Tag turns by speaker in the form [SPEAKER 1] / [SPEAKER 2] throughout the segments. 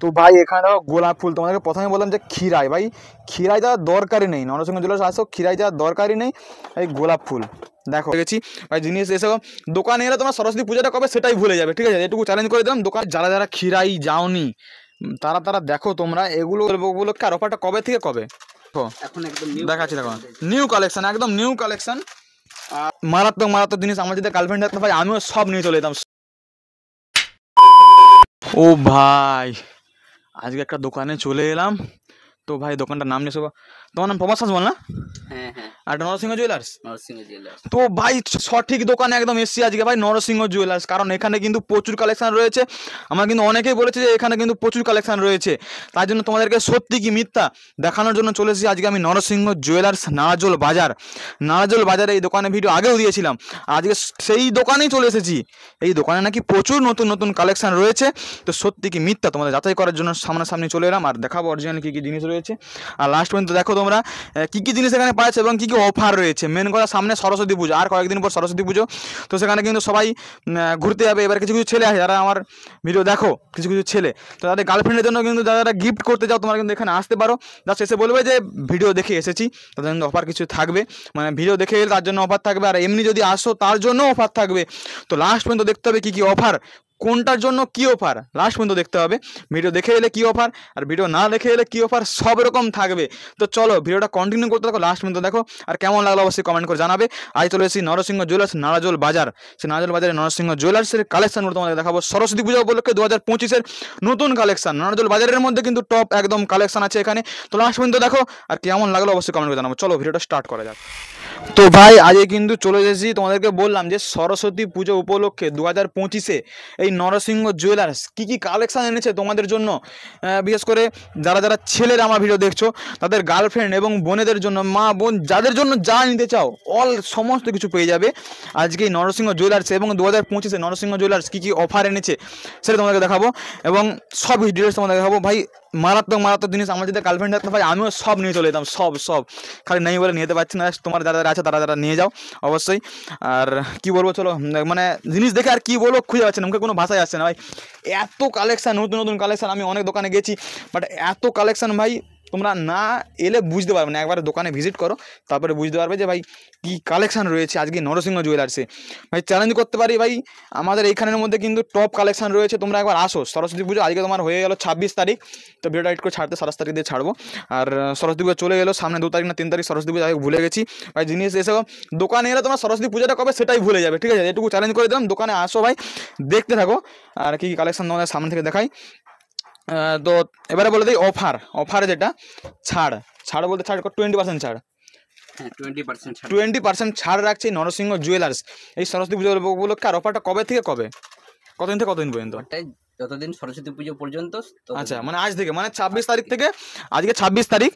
[SPEAKER 1] তো ভাই এখানে দেখো গোলাপ ফুল, তোমাদেরকে প্রথমে বললাম যে ক্ষীরাই, ভাই ক্ষীরাই দেওয়ার দরকারই নেই, নরসিংহ জুয়েলার্স আসো ক্ষীরাই দেওয়ার দরকারই নেই। এই গোলাপ ফুল দেখো গেছি ভাই, জিনিস এসে দোকানে এলে তোমার সরস্বতী পূজাটা কবে সেটাই ভুলে যাবে, ঠিক আছে, এটুকু চ্যালেঞ্জ করে দিলাম। দোকান যারা যারা ক্ষীরাই যাওনি তারা তারা দেখো তোমরা এগুলো উপলক্ষে, আর অফারটা কবে থেকে কবে দেখাচ্ছি, দেখো নিউ কালেকশন, একদম নিউ কালেকশন, মারাত্মক মারাত্মক জিনিস। আমার যদি গার্লফ্রেন্ড থাকতো ভাই আমিও সব নিয়ে চলে যেতাম। ও ভাই আজকে একটা দোকানে চলে এলাম, তো ভাই দোকানটার নাম নিয়ে, তোমার নাম প্রভাস বল না? আর নরসিংহ জুয়েলার্স। তো ভাই সঠিক দোকানে একদম এসছি আজকে ভাই, নরসিংহ জুয়েলার্স, কারণ এখানে কিন্তু প্রচুর কালেকশন রয়েছে। আমার কিন্তু অনেকেই বলেছে যে এখানে কিন্তু প্রচুর কালেকশন রয়েছে, তাই জন্য তোমাদেরকে সত্যি কি মিথ্যা দেখানোর জন্য চলে এসেছি আজকে আমি নরসিংহ জুয়েলার্স নারাজল বাজার। নারাজল বাজারে এই দোকানে ভিডিও আগেও দিয়েছিলাম, আজকে সেই দোকানেই চলে এসেছি। এই দোকানে নাকি প্রচুর নতুন নতুন কালেকশন রয়েছে, তো সত্যি কি মিথ্যা তোমাদের যাচাই করার জন্য সামনাসামনি চলে এলাম আর দেখাবো অরিজিনাল কী কী জিনিস রয়েছে। আর লাস্ট পর্যন্ত দেখো তোমরা কী কী জিনিস এখানে পাচ্ছে এবং কী কী অফার রয়েছে। মেন কথা সামনে সরস্বতী পুজো, আর কয়েকদিন পর সরস্বতী পুজো, তো সেখানে কিন্তু সবাই ঘুরতে যাবে। এবার কিছু কিছু ছেলে আছে যারা আমার ভিডিও দেখো, কিছু কিছু ছেলে, তো তাদের গার্লফ্রেন্ডের জন্য কিন্তু যারা গিফট করতে চাও তোমরা কিন্তু এখানে আসতে পারো। জাস্ট এসে বলবে যে ভিডিও দেখে এসেছি, তাদের জন্য অফার কিছু থাকবে, মানে ভিডিও দেখে এলে তার জন্য অফার থাকবে, আর এমনি যদি আসো তার জন্য অফার থাকবে। তো লাস্ট পর্যন্ত দেখতে হবে কী কী অফার, কোনটার জন্য কী অফার, লাস্ট পর্যন্ত দেখতে হবে। ভিডিও দেখে এলে কী অফার আর ভিডিও না দেখে এলে কী অফার, সব রকম থাকবে। তো চলো ভিডিওটা কন্টিনিউ করতে থাকো, লাস্ট পর্যন্ত দেখো, আর কেমন লাগলো অবশ্যই কমেন্ট করে জানাবে। আজ চলে এসেছি নরসিংহ জুয়েলার্স নারাজল বাজার, সেই নারাজল বাজারে নরসিংহ জুয়েলার্সের কালেকশনগুলো তোমাদের দেখাবো। সরস্বতী পূজা উপলক্ষে 2025-এর নতুন কালেকশন নারাজল বাজারের মধ্যে কিন্তু টপ একদম কালেকশন আছে এখানে। তো লাস্ট পর্যন্ত দেখো, আর কেমন লাগলো অবশ্যই কমেন্ট করে জানাবো। চলো ভিডিওটা স্টার্ট করা যাক। তো ভাই আজকে কিন্তু চলে এসেছি, তোমাদেরকে বললাম যে সরস্বতী পুজো উপলক্ষে 2025-এ এই নরসিংহ জুয়েলার্স কী কী কালেকশান এনেছে তোমাদের জন্য, বিশেষ করে যারা যারা ছেলেরা আমার ভিডিও দেখছো তাদের গার্লফ্রেন্ড এবং বোনেদের জন্য, মা বোন যাদের জন্য যা নিতে চাও অল সমস্ত কিছু পেয়ে যাবে আজকে এই নরসিংহ জুয়েলার্স। এবং 2025-এ নরসিংহ জুয়েলার্স কী কী অফার এনেছে সেটা তোমাদেরকে দেখাবো, এবং সব ডিটেলস তোমাদের দেখাবো। ভাই মারাত্মক মারাত্মক জিনিস, আমার যদি গার্লফ্রেন্ড থাকতো ভাই আমিও সব নিয়ে চলে যেতাম, সব সব, খালি নেই বলে নিতে পারছি না। তোমার যারা যারা আছে তারা যারা নিয়ে যাও অবশ্যই। আর কি বলবো, চলো মানে জিনিস দেখে আর কি বলবো খুঁজে পাচ্ছে না, মুখে কোনো ভাষাই আসছে না ভাই। এত কালেকশান, নতুন নতুন কালেকশান, আমি অনেক দোকানে গেছি বাট এত কালেকশান ভাই তোমরা না এলে বুঝতে পারবে না, একবার দোকানে ভিজিট করো তারপরে বুঝতে পারবে যে ভাই কী কালেকশান রয়েছে আজকে নরসিংহ জুয়েলার্সে। ভাই চ্যালেঞ্জ করতে পারি ভাই, আমাদের এইখানের মধ্যে কিন্তু টপ কালেকশান রয়েছে, তোমরা একবার আসো। সরস্বতী পুজো আজকে তোমার হয়ে গেল 26 তারিখ, তো ভিডিওটা এডিট করে ছাড়তে 27 তারিখ দিয়ে ছাড়বো। আর সরস্বতী পুজো চলে গেলো সামনে, 2 তারিখ না 3 তারিখ সরস্বতী পুজো, আগে ভুলে গেছি ভাই। জিনিস এসে দোকানে এলে তোমার সরস্বতী পূজাটা কবে সেটাই ভুলে যাবে, ঠিক আছে, এটুকু চ্যালেঞ্জ করে দিলাম। দোকানে আসো ভাই, দেখতে থাকো আর কি কালেকশান তোমাদের সামনে থেকে দেখাই। তো এবারে বলে দিই অফার যেটা ছাড় বলতে ছাড় 20% ছাড়, 20% ছাড় রাখছে নরসিংহ জুয়েলার্স এই সরস্বতী পুজো উপলক্ষে। আর অফারটা কবে থেকে কবে, কতদিন থেকে কতদিন পর্যন্ত?
[SPEAKER 2] যতদিন সরস্বতী পুজো পর্যন্ত।
[SPEAKER 1] আচ্ছা, মানে আজ থেকে, মানে 26 তারিখ থেকে, আজকে 26 তারিখ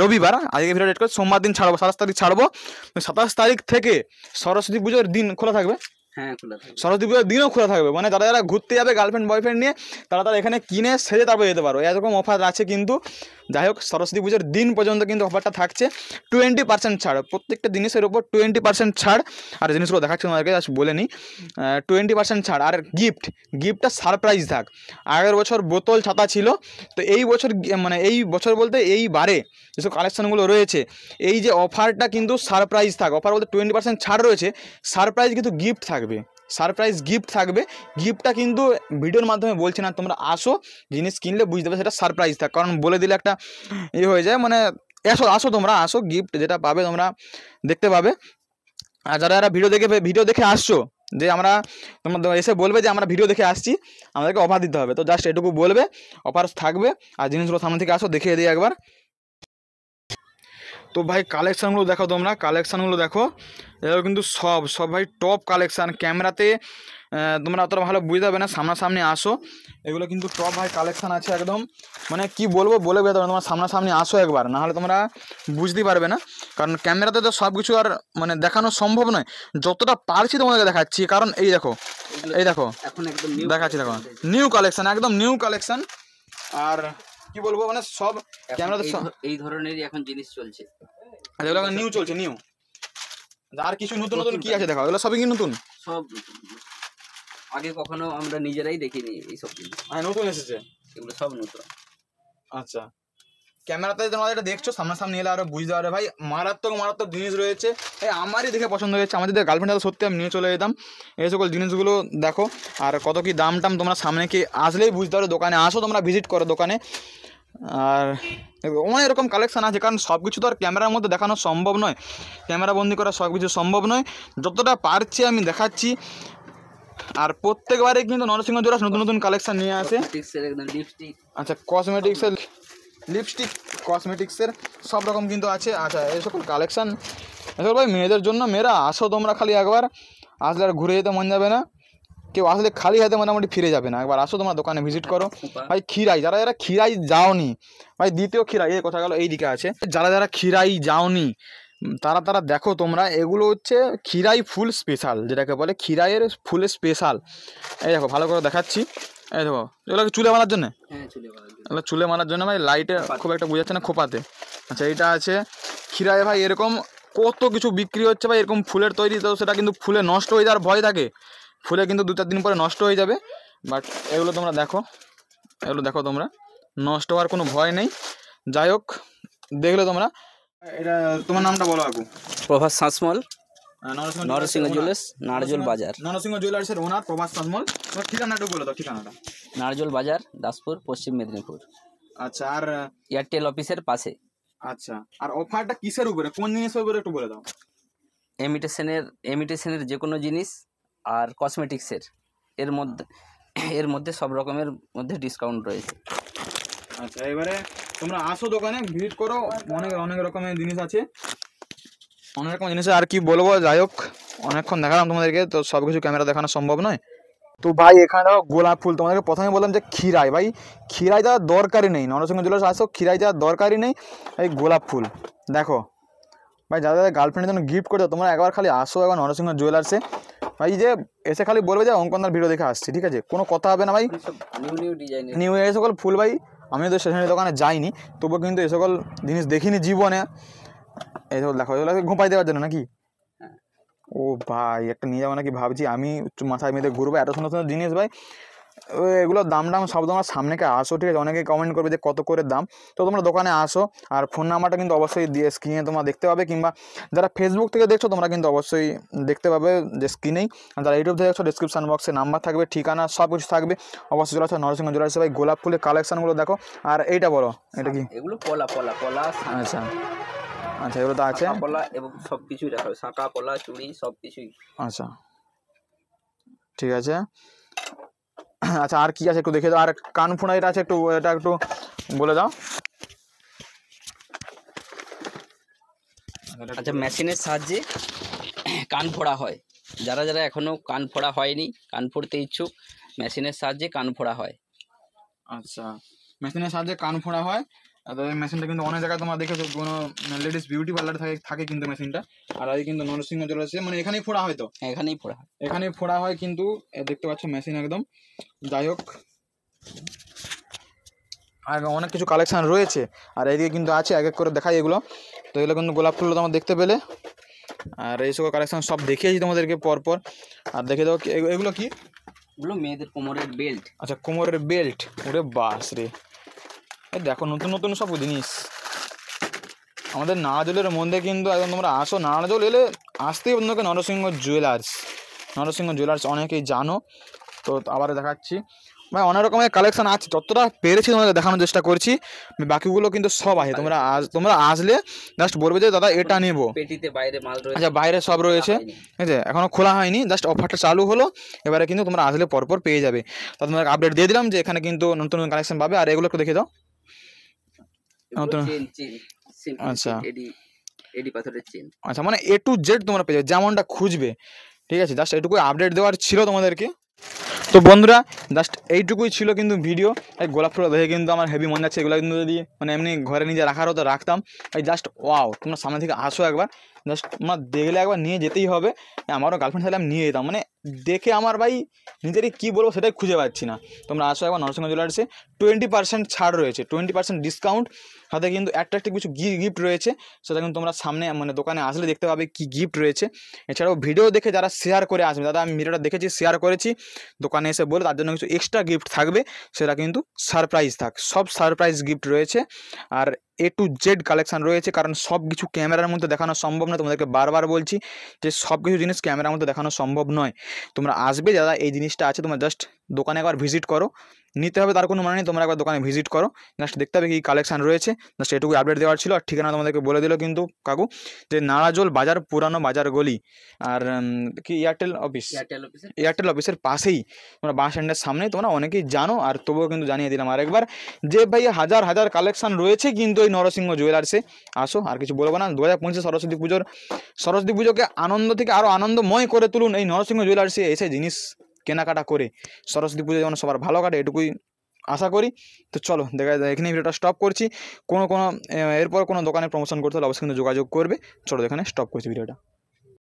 [SPEAKER 1] রবিবার, আজকে ভিডিও ডেট করে সোমবার দিন ছাড়বো, 27 তারিখ ছাড়বো। 27 তারিখ থেকে সরস্বতী পুজোর দিন খোলা থাকবে।
[SPEAKER 2] হ্যাঁ খোলা থাকবে,
[SPEAKER 1] সরস্বতী পুজোর দিনও খোলা থাকবে, মানে যারা যারা ঘুরতে যাবে গার্লফ্রেন্ড বয়ফ্রেন্ড নিয়ে তারা এখানে কিনে সেজে তারপরে যেতে পারো, এরকম অফার আছে কিন্তু। যাই হোক সরস্বতী পুজোর দিন পর্যন্ত কিন্তু অফারটা থাকছে, 20% ছাড়, প্রত্যেকটা জিনিসের উপর 20% ছাড়। আর জিনিসগুলো দেখাচ্ছি তোমাদেরকে, জাস্ট বলে নিই, 20% ছাড়। আর গিফটটা সারপ্রাইজ থাক। আগের বছর বোতল ছাতা ছিল, তো এই বছর মানে এই বছর বলতে এইবারে যেসব কালেকশানগুলো রয়েছে এই যে অফারটা কিন্তু সারপ্রাইজ থাক। অফার বলতে 20% ছাড় রয়েছে, সারপ্রাইজ কিন্তু গিফট থাকবে, সারপ্রাইজ গিফট থাকবে। গিফটটা কিন্তু ভিডিওর মাধ্যমে বলছি না, তোমরা আসো জিনিস কিনলে বুঝতে পারবে সেটা সারপ্রাইজ থাক, কারণ বলে দিলে একটা হয়ে যায়। মানে আসো তোমরা আসো, গিফট যেটা পাবে তোমরা দেখতে পাবে। আর যারা যারা ভিডিও দেখে আসছো, যে তোমরা এসে বলবে যে আমরা ভিডিও দেখে আসছি, আমাদেরকে অফার দিতে হবে, তো জাস্ট এটুকু বলবে, অফার থাকবে। আর জিনিসগুলো সামনে থেকে আসো, দেখিয়ে দিই একবার। তো ভাই কালেকশানগুলো দেখো, তোমরা কালেকশানগুলো দেখো, এগুলো কিন্তু সব ভাই টপ কালেকশান। ক্যামেরাতে তোমরা অতটা ভালো বুঝতে পারবে না, সামনাসামনি আসো, এগুলো কিন্তু টপ ভাই কালেকশান আছে একদম। মানে কি বলবো বলে বোঝাতে পারবে, তোমার সামনাসামনি আসো একবার, নাহলে তোমরা বুঝতেই পারবে না, কারণ ক্যামেরাতে তো সব কিছু আর মানে দেখানো সম্ভব নয়। যতটা পারছি তোমাদেরকে দেখাচ্ছি, কারণ এই দেখো দেখাচ্ছি, দেখো নিউ কালেকশান, একদম নিউ কালেকশান। আর কি বলবো, মানে সব ক্যামেরাতে
[SPEAKER 2] এই ধরনেরই এখন জিনিস চলছে,
[SPEAKER 1] এগুলো নিউ চলছে, নিউ। আর কিছু নতুন নতুন কি আছে দেখো, এগুলো সবই কি নতুন,
[SPEAKER 2] সব আগে কখনো আমরা নিজেরাই দেখিনি এইসব জিনিস,
[SPEAKER 1] হ্যাঁ নতুন এসেছে।
[SPEAKER 2] এগুলো সব নতুন।
[SPEAKER 1] আচ্ছা, ক্যামেরাতে তোমরা এটা দেখছো, সামনাসামনি এলে আরো বুঝতে পারবে ভাই, মারাত্মক মারাত্মক জিনিস রয়েছে। এই আমারই দেখে পছন্দ হয়েছে, আমার যদি গার্লফ্রেন্ড সত্যি আমি নিয়ে চলে যেতাম। এই সকল জিনিসগুলো দেখো, আর কত কি দাম টাম তোমরা সামনে কি আসলেই বুঝতে পারো। দোকানে আসো, তোমরা ভিজিট করো দোকানে। আর অনেক এরকম কালেকশান আছে, কারণ সব কিছু তো আর ক্যামেরার মধ্যে দেখানো সম্ভব নয়, ক্যামেরা বন্দি করা সব কিছু সম্ভব নয়। যতটা পারছি আমি দেখাচ্ছি। আর প্রত্যেকবারে কিন্তু নরসিংহ জুয়েলার্স নতুন নতুন কালেকশান নিয়ে আসে। আচ্ছা, কসমেটিক্সের লিপস্টিক, কসমেটিক্সের সব রকম কিন্তু আছে। আচ্ছা, এই সকল কালেকশান এসব ভাই মেয়েদের জন্য। মেয়েরা আসো তোমরা, খালি একবার আসলে আর ঘুরে যেতে মন যাবে না, কেউ আসলে খালি হাতে মোটামুটি ফিরে যাবে না। একবার আসো তোমরা দোকানে ভিজিট করো ভাই। খিরাই, যারা যারা খিরাই যাওনি ভাই, দ্বিতীয় খিরাই এই কথা গেলো এই দিকে আছে, যারা যারা খিরাই যাওনি তারা তারা দেখো তোমরা, এগুলো হচ্ছে খিরাই ফুল স্পেশাল, যেটাকে বলে খিরাইয়ের ফুল স্পেশাল। এই দেখো ভালো করে দেখাচ্ছি, এই দেখো এগুলো চুলে মারার জন্য, এগুলো চুলে মারার জন্য ভাই। লাইটে খুব একটা বোঝাচ্ছে না, খোপাতে। আচ্ছা, এইটা আছে খিরাই ভাই। এরকম কত কিছু বিক্রি হচ্ছে ভাই, এরকম ফুলের তৈরি, তো সেটা কিন্তু ফুলে নষ্ট হয়ে যাওয়ার ভয় থাকে, ফুলে কিন্তু 2-4 দিন পরে নষ্ট হয়ে যাবে। বাট এগুলো তোমরা দেখো, এগুলো দেখো তোমরা, নষ্ট হওয়ার কোনো ভয় নেই। যাই হোক, দেখলে তোমরা। এটা তোমার নামটা বলো আকু।
[SPEAKER 2] প্রভাস শাসমল, নরসিংহ জুয়েলার্স, নারজল বাজার।
[SPEAKER 1] নরসিংহ জুয়েলার্সের ওনার প্রভাস শাসমল। তোমার ঠিকানাটা বলে দাও, ঠিকানাটা।
[SPEAKER 2] নারজল বাজার, দাসপুর, পশ্চিম মেদিনীপুর।
[SPEAKER 1] আচ্ছা, আর
[SPEAKER 2] এয়ারটেল অফিসের পাশে।
[SPEAKER 1] আচ্ছা, আর অফারটা কিসের উপরে, কোন জিনিসের উপরে একটু বলে দাও।
[SPEAKER 2] এমিটেশনের যে কোনো জিনিস আর কসমেটিক্সের, এর মধ্যে সব রকমের মধ্যে ডিসকাউন্ট রয়েছে।
[SPEAKER 1] আচ্ছা, এবারে তোমরা আসো দোকানে, ভিজিট করো, অনেক রকমের জিনিস আছে, অনেক রকম জিনিস। আর কি বলবো, যাই হোক অনেকক্ষণ দেখালাম তোমাদেরকে, তো সব কিছু ক্যামেরা দেখানো সম্ভব নয়। তো ভাই এখানে দেখো গোলাপ ফুল, তোমাদেরকে প্রথমে বললাম যে খিরাই, ভাই খিরাই দেওয়ার দরকারই নেই, নরসিংহ জুয়েলার্স আসো, খিরাই দেওয়ার দরকারই নেই। এই গোলাপ ফুল দেখো ভাই, যাদের যাদের গার্লফ্রেন্ডের জন্য গিফট করে দাও, তোমরা একবার খালি আসো একবার নরসিংহ জুয়েলার্সে ভাই। যে এসে খালি বলবে যে অঙ্কনদার ভিডিও দেখে আসছি, ঠিক আছে, কোনো কথা হবে না ভাই। নিউ এই সকল ফুল ভাই, আমি তো স্টেশনারি দোকানে যাইনি, তবুও কিন্তু এই সকল জিনিস দেখিনি জীবনে। এই সকল দেখো, এগুলো ঘুমাই দেওয়ার জন্য নাকি? ও ভাই, একটা নিয়ে যাবো নাকি ভাবছি, আমি মাথায় মেয়েদের ঘুরবো, এত সুন্দর সুন্দর জিনিস ভাই। এগুলোর দাম সব তোমরা সামনেকে আসো, ঠিক আছে, অনেকে কমেন্ট করবে যে কত করে দাম, তো তোমরা দোকানে আসো। আর ফোন নাম্বারটা কিন্তু অবশ্যই দিয়ে স্ক্রিনে তোমরা দেখতে পাবে, কিংবা যারা ফেসবুক থেকে দেখছো তোমরা কিন্তু অবশ্যই দেখতে পাবে যে স্ক্রিনেই, আর যারা ইউটিউব থেকে দেখছো ডিসক্রিপশন বক্সে নাম্বার থাকবে, ঠিকানা সব কিছু থাকবে। অবশ্যই চলে আসো নরসিংহ জুয়েলার্স ভাই। গোলাপ ফুলের কালেকশানগুলো দেখো। আর এইটা বলো, এটা কি?
[SPEAKER 2] এগুলো পলা।
[SPEAKER 1] আচ্ছা আচ্ছা, এগুলো তো আছে
[SPEAKER 2] পলা এবং সব কিছুই রাখা হবে, শাঁকা পলা চুড়ি সব কিছুই।
[SPEAKER 1] আচ্ছা, ঠিক আছে। আচ্ছা, আর কি আছে একটু দেখে দাও। আর কান ফোঁড়া এটা আছে, একটু এটা একটু বলে দাও।
[SPEAKER 2] আচ্ছা, মেশিনের সাহায্যে কান ফোড়া হয়, যারা যারা এখনো কান ফোড়া হয়নি, কান ফোড়তে ইচ্ছুক, মেশিনের সাহায্যে কান ফোড়া হয়।
[SPEAKER 1] আচ্ছা, মেশিনের সাহায্যে কান ফোঁড়া হয়। তবে মেশিনটা কিন্তু অনেক জায়গায় তোমরা দেখেছো, কোনো লেডিস বিউটি পার্লার থাকে কিন্তু মেশিনটা। আর এই কিন্তু নরসিংহ জুয়েলার্সে, মানে এখানেই ফোড়া হয়, তো
[SPEAKER 2] এখানেই
[SPEAKER 1] ফোড়া হয় কিন্তু দেখতে পাচ্ছ মেশিন একদম। যাই হোক, আর অনেক কিছু কালেকশান রয়েছে, আর এইদিকে কিন্তু আছে, এক এক করে দেখাই এগুলো। তো এগুলো কিন্তু গোলাপ ফুলগুলো তোমরা দেখতে পেলে, আর এই সকল কালেকশান সব দেখিয়েছি তোমাদেরকে পরপর। আর দেখে দাও এগুলো কি?
[SPEAKER 2] এগুলো মেয়েদের কোমরের বেল্ট।
[SPEAKER 1] আচ্ছা, কোমরের বেল্ট, ওরে বাস রে, দেখো নতুন নতুন সব জিনিস আমাদের নারাজলের মধ্যে। কিন্তু একদম তোমরা আসো, নারাজল এলে আসতেই তোমাকে নরসিংহ জুয়েলার্স অনেকেই জানো। তো আবার দেখাচ্ছি ভাই, অনেক রকমের কালেকশান আছে, যতটা পেরেছি তোমাদের দেখানোর চেষ্টা করছি। বাকিগুলো কিন্তু সব আছে, তোমরা আসলে জাস্ট বলবে যে দাদা এটা নেবো। আচ্ছা, বাইরে সব রয়েছে, ঠিক আছে, এখনও খোলা হয়নি, জাস্ট অফারটা চালু হলো, এবারে কিন্তু তোমরা আসলে পরপর পেয়ে যাবে। তো তোমাকে আপডেট দিয়ে দিলাম যে এখানে কিন্তু নতুন নতুন কালেকশান পাবে। আর এগুলো একটু দেখে দাও। আচ্ছা আচ্ছা, মানে A to Z তোমরা পেয়ে যাবে, যেমনটা খুঁজবে, ঠিক আছে। জাস্ট এইটুকুই আপডেট দেওয়ার ছিল তোমাদেরকে। তো বন্ধুরা, জাস্ট এইটুকুই ছিল কিন্তু ভিডিও। এই গোলাপ ফুল দেখে কিন্তু আমার হেভি মনে যাচ্ছে, এগুলো কিন্তু যদি মানে এমনি ঘরে নিজে রাখার হতো রাখতাম। এই জাস্ট ওয়াও, তোমরা সামনে থেকে আসো একবার, জাস্ট তোমরা দেখলে একবার নিয়ে যেতেই হবে। আমারও গার্লফ্রেন্ড থাকলে আমি নিয়ে যেতাম, মানে দেখে আমার ভাই নিজেরই কী বলবো সেটাই খুঁজে পাচ্ছি না। তোমরা আসো একবার নরসিংহ জুয়েলার্সে, 20% ছাড় রয়েছে, 20% ডিসকাউন্ট, সাথে কিন্তু অ্যাট্রাক্টিভ কিছু গিফট রয়েছে, সেটা কিন্তু তোমরা সামনে মানে দোকানে আসলে দেখতে পাবে কী গিফট রয়েছে। এছাড়াও ভিডিও দেখে যারা শেয়ার করে আসবে, দাদা আমি ভিডিওটা দেখেছি শেয়ার করেছি, দোকানে এসে বলে তার জন্য কিছু এক্সট্রা গিফট থাকবে, সেটা কিন্তু সারপ্রাইজ সব সারপ্রাইজ গিফট রয়েছে। আর A to Z কালেকশান রয়েছে, কারণ সব কিছু ক্যামেরার মধ্যে দেখানো সম্ভব নয়, তোমাদেরকে বারবার বলছি যে সব কিছু জিনিস ক্যামেরার মধ্যে দেখানো সম্ভব নয়। তোমরা আসবে দাদা, এই জিনিসটা আছে, তোমরা জাস্ট দোকানে একবার ভিজিট করো, নিতে হবে তার কোনো মানে নেই, তোমরা একবার দোকানে ভিজিট করো, জাস্ট দেখতে হবে কী কালেকশান রয়েছে। জাস্ট এটুকু আপডেট দেওয়ার ছিল। আর ঠিকানা তোমাদেরকে বলে দিল কিন্তু কাকু, যে নারাজোল বাজার, পুরানো বাজার গলি, আর কি এয়ারটেল অফিসের পাশেই, তোমরা বাস স্ট্যান্ডের সামনেই, তোমরা অনেকেই জানো, আর তবুও কিন্তু জানিয়ে দিলাম আরেকবার যে ভাই হাজার হাজার কালেকশান রয়েছে কিন্তু এই নরসিংহ জুয়েলার্সে। আসো, আর কিছু বলবো না। 2025 সরস্বতী পুজোকে আনন্দ থেকে আরও আনন্দময় করে তুলুন এই নরসিংহ জুয়েলার্সে এসে জিনিস কেনাকাটা করে, সরস্বতী পুজো যেমন সবার ভালো কাটে এটুকুই আশা করি। তো চলো এখানে ভিডিওটা স্টপ করছি। এরপর কোনো দোকানে প্রমোশন করতে হলে অবশ্যই কিন্তু যোগাযোগ করবে। চলো এখানে স্টপ করছি ভিডিওটা।